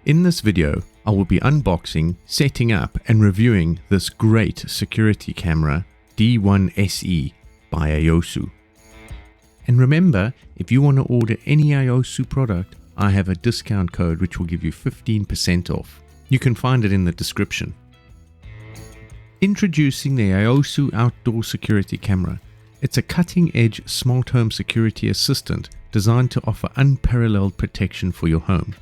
In this video, I will be unboxing, setting up and reviewing this great security camera D1SE by AOSU. And remember, if you want to order any AOSU product, I have a discount code which will give you 15% off. You can find it in the description. Introducing the AOSU Outdoor Security Camera. It's a cutting-edge smart home security assistant designed to offer unparalleled protection for your home.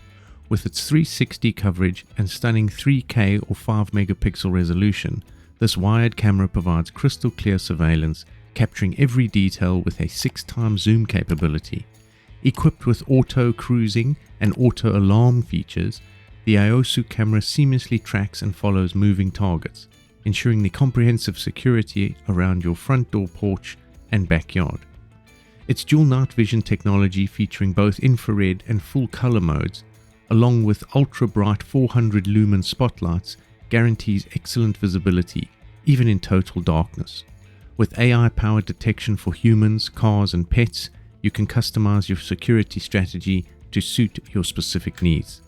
With its 360 coverage and stunning 3K or 5 megapixel resolution, this wired camera provides crystal clear surveillance, capturing every detail with a 6x zoom capability. Equipped with auto cruising and auto alarm features, the AOSU camera seamlessly tracks and follows moving targets, ensuring the comprehensive security around your front door, porch and backyard. Its dual night vision technology, featuring both infrared and full color modes, along with ultra bright 400 lumen spotlights, guarantees excellent visibility even in total darkness. With AI powered detection for humans, cars and pets, you can customize your security strategy to suit your specific needs.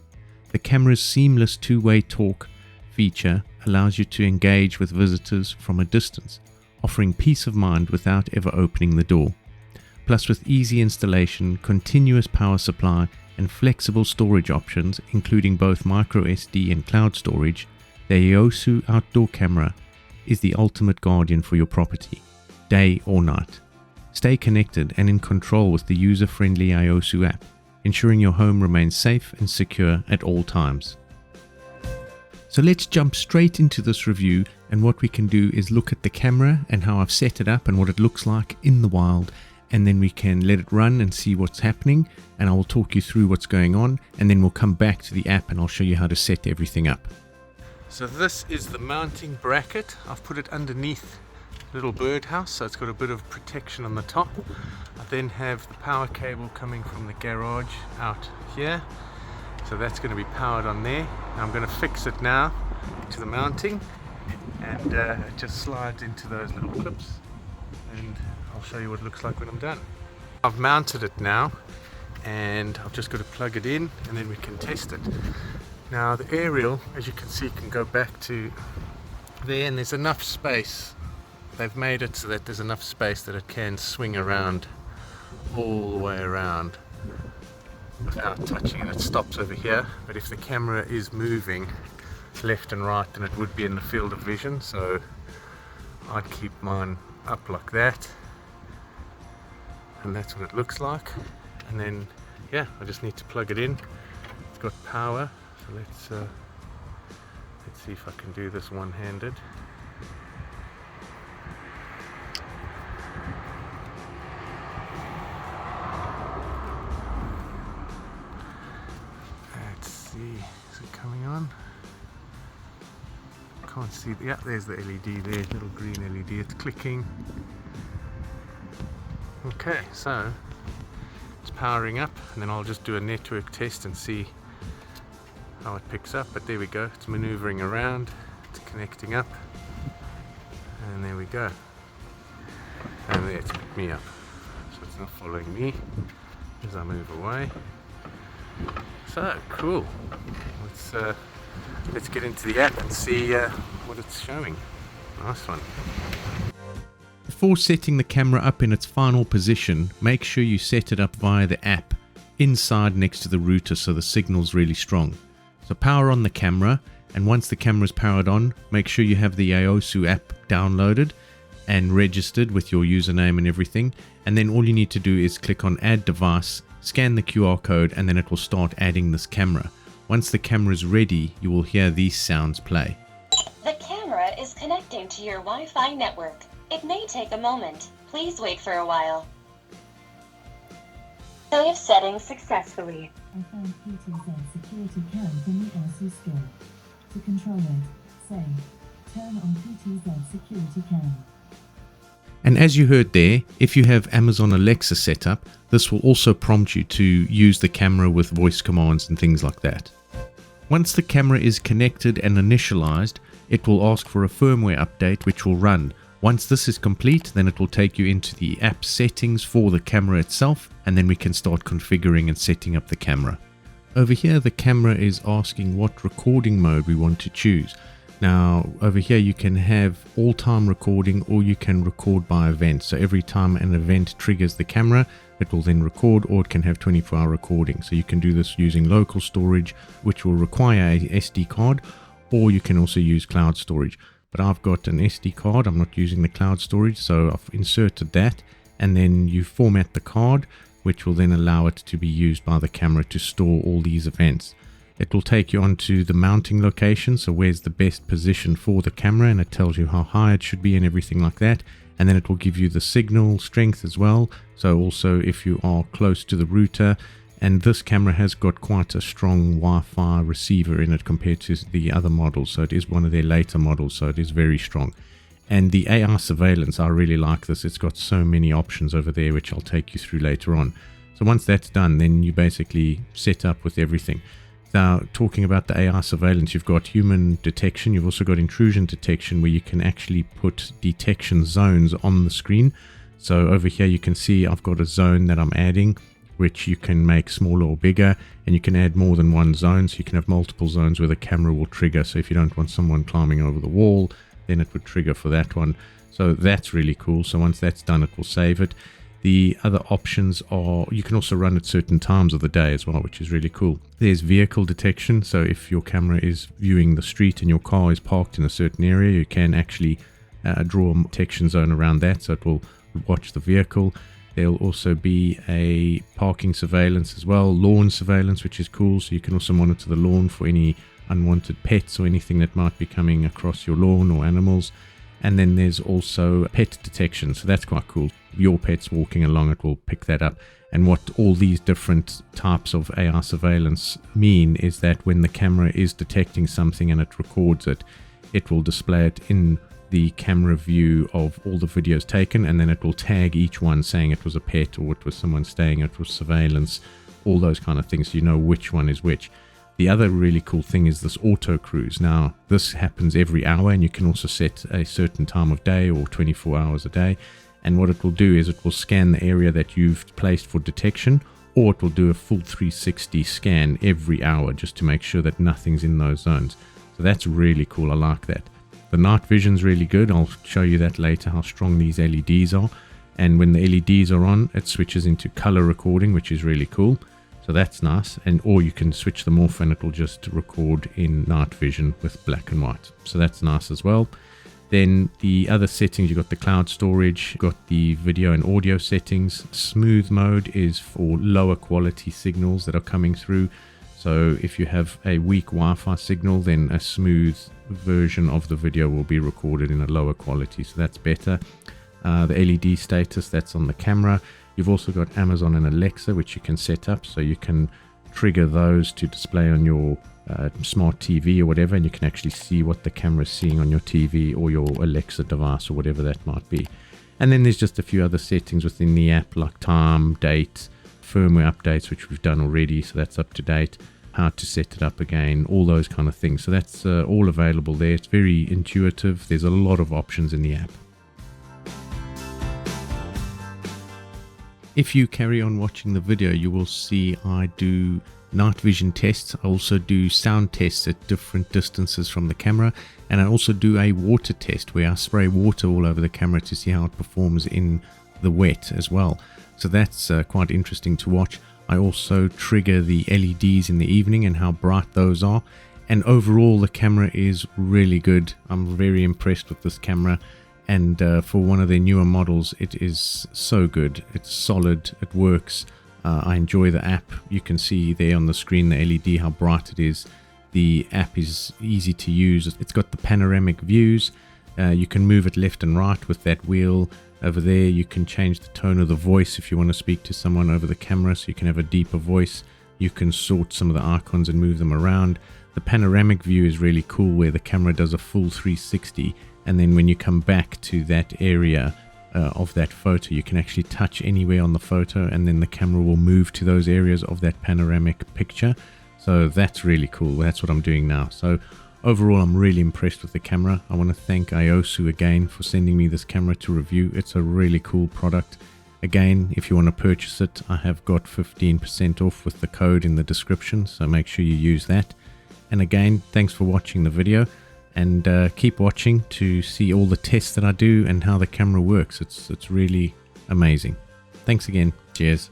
The camera's seamless two-way talk feature allows you to engage with visitors from a distance, offering peace of mind without ever opening the door. Plus, with easy installation, continuous power supply and flexible storage options, including both microSD and cloud storage, the AOSU Outdoor Camera is the ultimate guardian for your property, day or night. Stay connected and in control with the user-friendly AOSU app, ensuring your home remains safe and secure at all times. So let's jump straight into this review, and what we can do is look at the camera and how I've set it up and what it looks like in the wild, and then we can let it run and see what's happening, and I will talk you through what's going on, and then we'll come back to the app and I'll show you how to set everything up. So this is the mounting bracket. I've put it underneath a little birdhouse, so it's got a bit of protection on the top. I then have the power cable coming from the garage out here, so that's going to be powered on there. Now I'm going to fix it now to the mounting, and it just slides into those little clips, and I'll show you what it looks like when I'm done. I've mounted it now, and I've just got to plug it in and then we can test it. Now the aerial, as you can see, can go back to there, and there's enough space. They've made it so that there's enough space that it can swing around all the way around without touching it. It stops over here, but if the camera is moving left and right, then it would be in the field of vision, so I'd keep mine up like that, and that's what it looks like. And then yeah, I just need to plug it in. It's got power, so let's see if I can do this one-handed. Let's see, is it coming on? Can't see, yeah, there's the LED there, little green LED, it's clicking. Okay, so it's powering up, and then I'll just do a network test and see how it picks up. But there we go, it's maneuvering around, it's connecting up, and there we go. And there, it's picked me up, so it's not following me as I move away. So cool. Let's get into the app and see what it's showing. Nice one. Before setting the camera up in its final position, make sure you set it up via the app inside next to the router so the signal's really strong. So power on the camera, and once the camera is powered on, make sure you have the AOSU app downloaded and registered with your username and everything, and then all you need to do is click on add device, scan the QR code, and then it will start adding this camera. Once the camera is ready, you will hear these sounds play. The camera is connecting to your Wi-Fi network. It may take a moment. Please wait for a while. Save settings successfully. I found PTZ security cam from the AOSU store. To control it, say, turn on PTZ security cam. And as you heard there, if you have Amazon Alexa set up, this will also prompt you to use the camera with voice commands and things like that. Once the camera is connected and initialized, it will ask for a firmware update which will run. Once this is complete, then it will take you into the app settings for the camera itself, and then we can start configuring and setting up the camera. Over here, the camera is asking what recording mode we want to choose. Now, over here, you can have all-time recording, or you can record by event. So every time an event triggers the camera, it will then record, or it can have 24-hour recording. So you can do this using local storage, which will require a SD card, or you can also use cloud storage. But I've got an SD card. I'm not using the cloud storage, so I've inserted that, and then you format the card, which will then allow it to be used by the camera to store all these events. It will take you onto the mounting location, so where's the best position for the camera, and it tells you how high it should be and everything like that. And then it will give you the signal strength as well, so also if you are close to the router. And this camera has got quite a strong Wi-Fi receiver in it compared to the other models, so it is one of their later models, so it is very strong. And the AI surveillance, I really like this. It's got so many options over there, which I'll take you through later on. So once that's done, then you basically set up with everything. Now, talking about the AI surveillance, you've got human detection. You've also got intrusion detection, where you can actually put detection zones on the screen. So over here, you can see I've got a zone that I'm adding, which you can make smaller or bigger, and you can add more than one zone. So you can have multiple zones where the camera will trigger. So if you don't want someone climbing over the wall, then it would trigger for that one. So that's really cool. So once that's done, it will save it. The other options are, you can also run at certain times of the day as well, which is really cool. There's vehicle detection. So if your camera is viewing the street and your car is parked in a certain area, you can actually draw a detection zone around that, so it will watch the vehicle. There'll also be a parking surveillance as well, lawn surveillance, which is cool. So you can also monitor the lawn for any unwanted pets or anything that might be coming across your lawn or animals. And then there's also pet detection, so that's quite cool. Your pet's walking along, it will pick that up. And what all these different types of AR surveillance mean is that when the camera is detecting something and it records it, it will display it in the camera view of all the videos taken, and then it will tag each one saying it was a pet, or it was someone staying, it was surveillance, all those kind of things, so you know which one is which. The other really cool thing is this auto cruise. Now, this happens every hour, and you can also set a certain time of day or 24 hours a day. And what it will do is it will scan the area that you've placed for detection, or it will do a full 360 scan every hour just to make sure that nothing's in those zones. So that's really cool. I like that. The night vision's really good. I'll show you that later, how strong these LEDs are. And when the LEDs are on, it switches into color recording, which is really cool. So that's nice. And or you can switch them off and it will just record in night vision with black and white. So that's nice as well. Then the other settings, you've got the cloud storage, you've got the video and audio settings. Smooth mode is for lower quality signals that are coming through. So if you have a weak Wi-Fi signal, then a smooth version of the video will be recorded in a lower quality. So that's better. The LED status, that's on the camera. You've also got Amazon and Alexa, which you can set up. So you can trigger those to display on your smart TV or whatever, and you can actually see what the camera is seeing on your TV or your Alexa device or whatever that might be. And then there's just a few other settings within the app, like time, date, firmware updates, which we've done already, so that's up to date, how to set it up again, all those kind of things. So that's all available there. It's very intuitive. There's a lot of options in the app. If you carry on watching the video, you will see I do night vision tests. I also do sound tests at different distances from the camera, and I also do a water test where I spray water all over the camera to see how it performs in the wet as well. So that's quite interesting to watch. I also trigger the LEDs in the evening and how bright those are, and overall the camera is really good. I'm very impressed with this camera, and for one of their newer models, it is so good. It's solid, it works. I enjoy the app. You can see there on the screen the LED, how bright it is. The app is easy to use. It's got the panoramic views. You can move it left and right with that wheel over there. You can change the tone of the voice if you want to speak to someone over the camera, so you can have a deeper voice. You can sort some of the icons and move them around. The panoramic view is really cool, where the camera does a full 360, and then when you come back to that area of that photo, you can actually touch anywhere on the photo, and then the camera will move to those areas of that panoramic picture. So that's really cool. That's what I'm doing now. So overall, I'm really impressed with the camera. I want to thank AOSU again for sending me this camera to review. It's a really cool product. Again, if you want to purchase it, I have got 15% off with the code in the description, so make sure you use that. And again, thanks for watching the video, and keep watching to see all the tests that I do and how the camera works. It's really amazing. Thanks again. Cheers.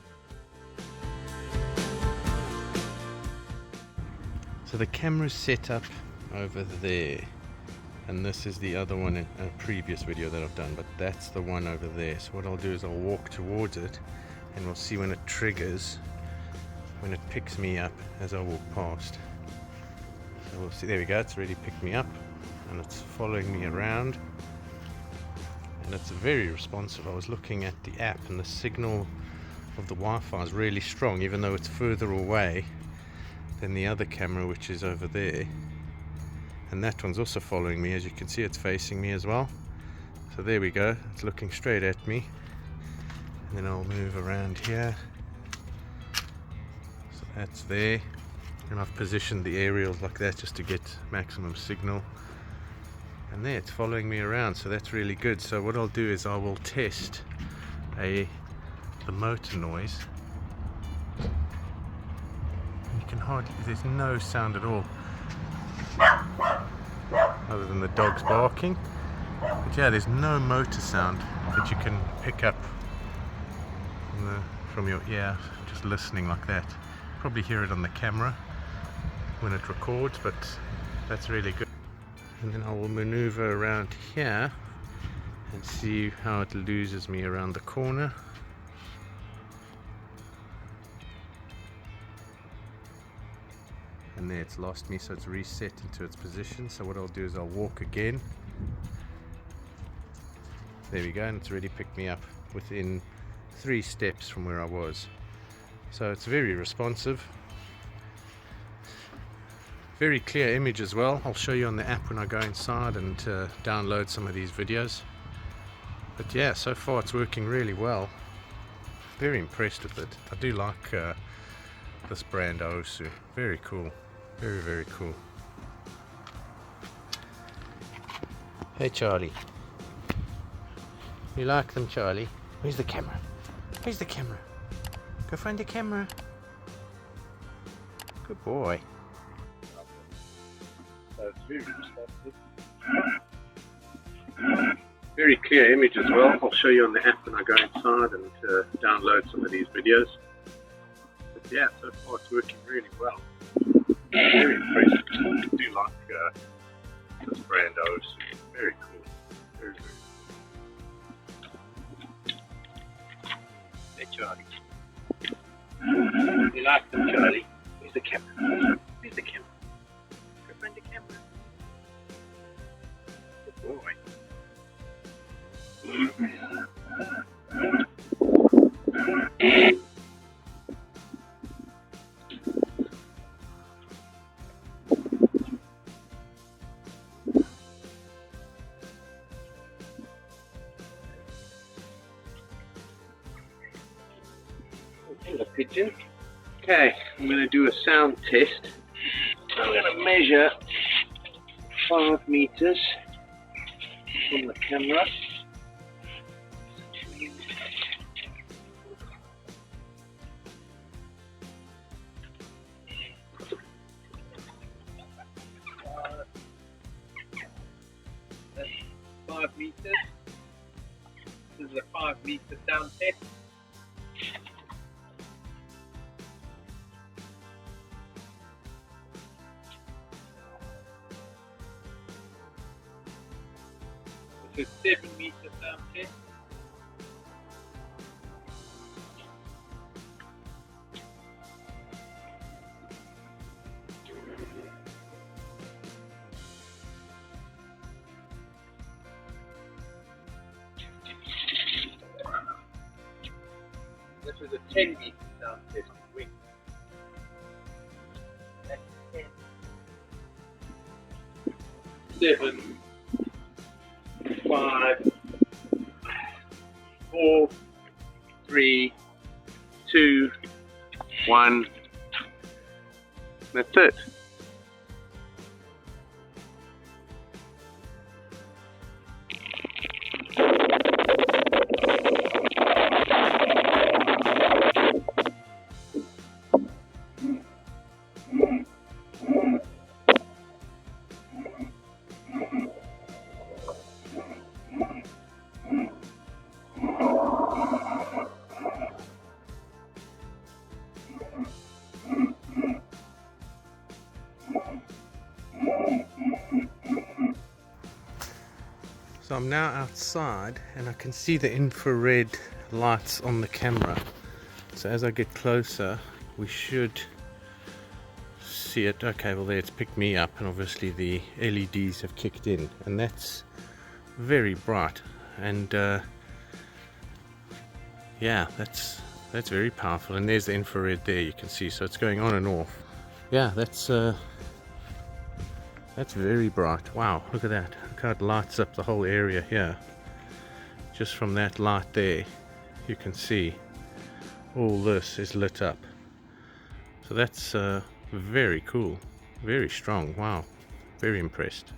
So the camera's set up over there, and this is the other one in a previous video that I've done, but that's the one over there. So what I'll do is I'll walk towards it, and we'll see when it triggers, when it picks me up as I walk past. So we'll see. There we go, it's already picked me up and it's following me around, and it's very responsive. I was looking at the app and the signal of the Wi-Fi is really strong, even though it's further away than the other camera, which is over there. And that one's also following me. As you can see, it's facing me as well. So there we go, it's looking straight at me. And then I'll move around here. So that's there. And I've positioned the aerials like that just to get maximum signal. And there, it's following me around, so that's really good. So what I'll do is I will test the motor noise. You can hardly, there's no sound at all other than the dogs barking. But yeah, there's no motor sound that you can pick up from your ear, just listening like that. Probably hear it on the camera when it records, but that's really good. And then I will maneuver around here and see how it loses me around the corner. And there, it's lost me, so it's reset into its position. So what I'll do is I'll walk again. There we go, and it's already picked me up within 3 steps from where I was. So it's very responsive. Very clear image as well. I'll show you on the app when I go inside and download some of these videos. But yeah, so far it's working really well. Very impressed with it. I do like this brand AOSU. Very cool. Very, very cool. Hey Charlie. You like them, Charlie? Where's the camera? Where's the camera? Go find the camera. Good boy. So it's very responsive. Very clear image as well. I'll show you on the app when I go inside and download some of these videos. But yeah, so far it's working really well. Very impressive. I do like this brand AOSU. Very cool. Very, very cool. Hey Charlie. You like them, Charlie? Where's the camera? Where's the camera? Go find the camera. Good boy. Hello, pigeon. Okay, I'm going to do a sound test. I'm going to measure 5 meters from the camera. That's 5 meters. This is a 5-meter sound test. This is 7-meter sound test. This is a 10-meter sound test with wings. That's 10. 7, 5, 4, 3, 2, 1. That's it. So I'm now outside and I can see the infrared lights on the camera. So as I get closer, we should see it. Okay, well there, it's picked me up, and obviously the LEDs have kicked in, and that's very bright. And yeah, that's very powerful. And there's the infrared there, you can see, so it's going on and off. Yeah, that's very bright. Wow, look at that. Look how it lights up the whole area here. Just from that light there, you can see all this is lit up. So that's very cool, very strong. Wow, very impressed.